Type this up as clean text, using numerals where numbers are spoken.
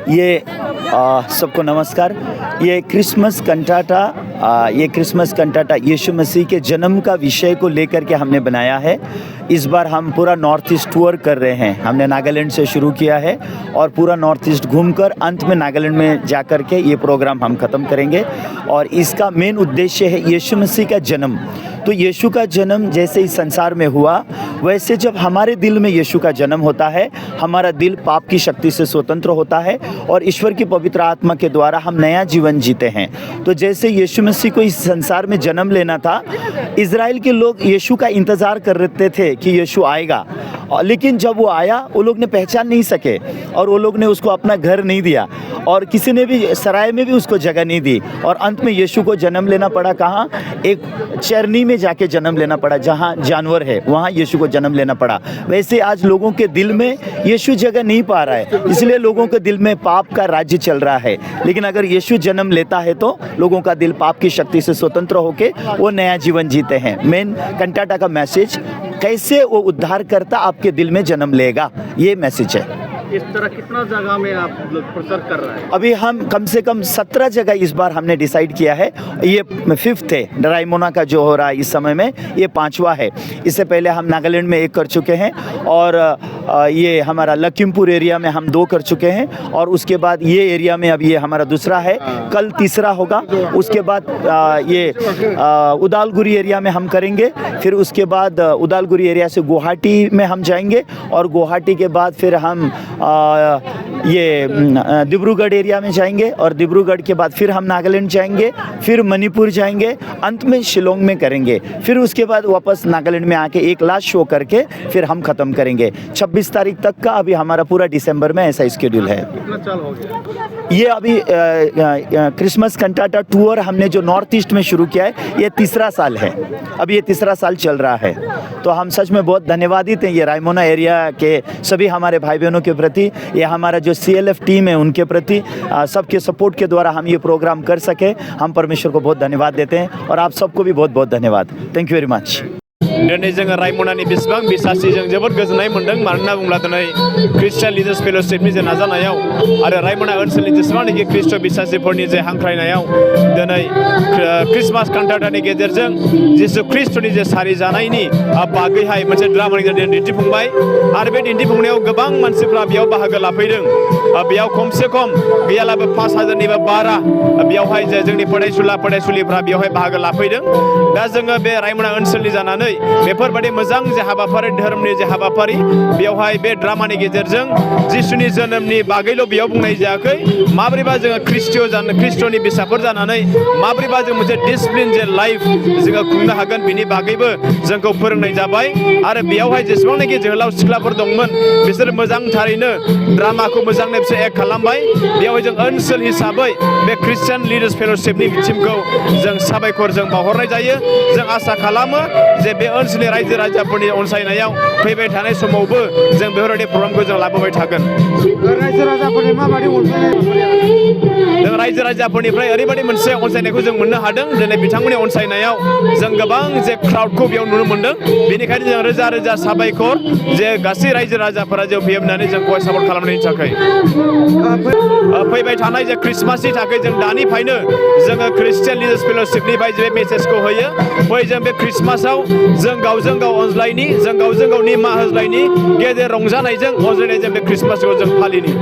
ये सबको नमस्कार। ये क्रिसमस कंटाटा यीशु मसीह के जन्म का विषय को लेकर के हमने बनाया है। इस बार हम पूरा नॉर्थ ईस्ट टूर कर रहे हैं। हमने नागालैंड से शुरू किया है और पूरा नॉर्थ ईस्ट घूमकर अंत में नागालैंड में जा कर के ये प्रोग्राम हम ख़त्म करेंगे। और इसका मेन उद्देश्य है यीशु मसीह का जन्म। तो यीशु का जन्म जैसे इस संसार में हुआ, वैसे जब हमारे दिल में यीशु का जन्म होता है, हमारा दिल पाप की शक्ति से स्वतंत्र होता है और ईश्वर की पवित्र आत्मा के द्वारा हम नया जीवन जीते हैं। तो जैसे यीशु मसीह को इस संसार में जन्म लेना था, इज़राइल के लोग यीशु का इंतज़ार कर रहे थे कि यीशु आएगा, लेकिन जब वो आया वो लोग ने पहचान नहीं सके और वो लोग ने उसको अपना घर नहीं दिया और किसी ने भी सराय में भी उसको जगह नहीं दी। और अंत में यीशु को जन्म लेना पड़ा कहाँ? एक चरनी में जाके जन्म लेना पड़ा, जहाँ जानवर है वहाँ यीशु को जन्म लेना पड़ा। वैसे आज लोगों के दिल में यीशु जगह नहीं पा रहा है, इसलिए लोगों के दिल में पाप का राज्य चल रहा है। लेकिन अगर यीशु जन्म लेता है तो लोगों का दिल पाप की शक्ति से स्वतंत्र होकर वो नया जीवन जीते हैं। मेन कंटाटा का मैसेज, कैसे वो उद्धारकर्ता आपके दिल में जन्म लेगा, ये मैसेज है। इस तरह कितना जगह में आप प्रचार कर रहे हैं? अभी हम कम से कम 17 जगह इस बार हमने डिसाइड किया है। ये 5th है रायमोना का जो हो रहा है इस समय में, ये 5वां है। इससे पहले हम नागालैंड में 1 कर चुके हैं और ये हमारा लखीमपुर एरिया में हम 2 कर चुके हैं और उसके बाद ये एरिया में अब ये हमारा दूसरा है, कल तीसरा होगा। उसके बाद ये उदालगुरी एरिया में हम करेंगे, फिर उसके बाद उदालगुरी एरिया से गुवाहाटी में हम जाएंगे और गुवाहाटी के बाद फिर हम ये डिब्रूगढ़ एरिया में जाएंगे और डिब्रूगढ़ के बाद फिर हम नागालैंड जाएंगे, फिर मणिपुर जाएंगे, अंत में शिलोंग में करेंगे। फिर उसके बाद वापस नागालैंड में आके एक लास्ट शो करके फिर हम ख़त्म करेंगे। 26 तारीख तक का अभी हमारा पूरा दिसंबर में ऐसा स्केड्यूल है। कितना साल हो गया? ये अभी क्रिसमस कंटाटा टूर हमने जो नॉर्थ ईस्ट में शुरू किया है, ये 3रा साल है। अभी ये 3रा साल चल रहा है। तो हम सच में बहुत धन्यवादित हैं ये रायमोना एरिया के सभी हमारे भाई बहनों के प्रति, ये हमारा जो CLF टीम है उनके प्रति, सबके सपोर्ट के द्वारा हम ये प्रोग्राम कर सके। हम परमेश्वर को बहुत धन्यवाद देते हैं और आप सबको भी बहुत बहुत धन्यवाद। Thank you very much. दिनै जोङो रायमनानि बेसेबां बिसासि जों जोबोद गोजोननाय मोन्दों। मानो होनना बुङोब्ला दिनै ख्रिस्टियान लिडार्स फेल'शिपनि जे नाजानायाव आरो रायमना ओनसोलनि जेसेबांनाखि ख्रिस्ट' बिसासिफोरनि जे हांख्रायनायाव दिनै क्रिसमास कान्टाटानि गेजेरजों जिसु ख्रिस्ट'नि जे सारिजानायनि बागैहाय मोनसे ड्रामानि गेजेरजों दिन्थिफुंबाय आरो बे दिन्थिफुंनायाव गोबां मानसिफ्रा बेयाव बाहागो लाफैदों। बेयाव खमसे खम गैयालाबो 5,000निबो बारा बेयावहाय जे जोंनि फरायसुलिफ्रा बेयावहाय बाहागो लाफैदों। दा जोङो बे रायमना ओनसोलनि जानानै बेफोरबायदि मोजां जे हाबाफारि, धोरोमनि जे हाबाफारि, बेयावहाय बे ड्रामानि गेजेरजों जिसुनि जोनोमनि बागैल' बेयाव बुंनाय जायाखै, माबोरैबा जोङो ख्रिस्ट'नि बिसाफोर जानानै माबोरैबा जों मोनसे डिसिप्लिन जे लाइफ जोङो खुंनो हागोन बिनि बागैबो जोंखौ फोरोंनाय जाबाय। आरो बेयावहाय जेसेबांनाखि जोहोलाव सिख्लाफोर दंमोन बिसोर मोजांथारैनो ड्रामाखौ मोजाङै बिसोर एक्ट खालामबाय। बेयावहाय जों ओनसोल हिसाबै बे ख्रिस्टियान लिडार्स फेल'शिपनि टिमखौ जों साबायखर जों बावहरनाय जायो। जों आसा खालामो जे बे ओनसोलनि रायजो राजाफोरनि अनसायनायाव फैबाय थानाय समावबो जों बेफोरबायदि प्रग्रामखौ जों लाबोबाय थागोन। रायजो राजाफोरनि माबायदि अनसायनाय? जों रायजो राजाफोरनिफ्राय ओरैबायदि मोनसे अनसायनायखौ जों मोननो हादों। दिनै बिथांमोननि अनसायनायाव जों गोबां जे क्राउडखौ बेयाव नुनो मोन्दों। बेनिखायनो जों रोजा रोजा साबायखर जे गासै रायजो राजाफोरा जों फैनानै जोंखौहाय सापर्ट खालामनायनि थाखाय। फैबाय थानाय जे क्रिसमासनि थाखाय जों दानिफ्रायनो जोङो ख्रिस्टियान लिडार्स फेल'शिपनिफ्राय जे मेसेजखौ होयो, फै जों बे क्रिसमासाव जों गावजों गाव अनज्लायनि, जों गावजों गाव निमाहा होज्लायनि, गेदेर रंजानायजों अनज्लायनायजों बे क्रिसमासखौ जों फालिनि।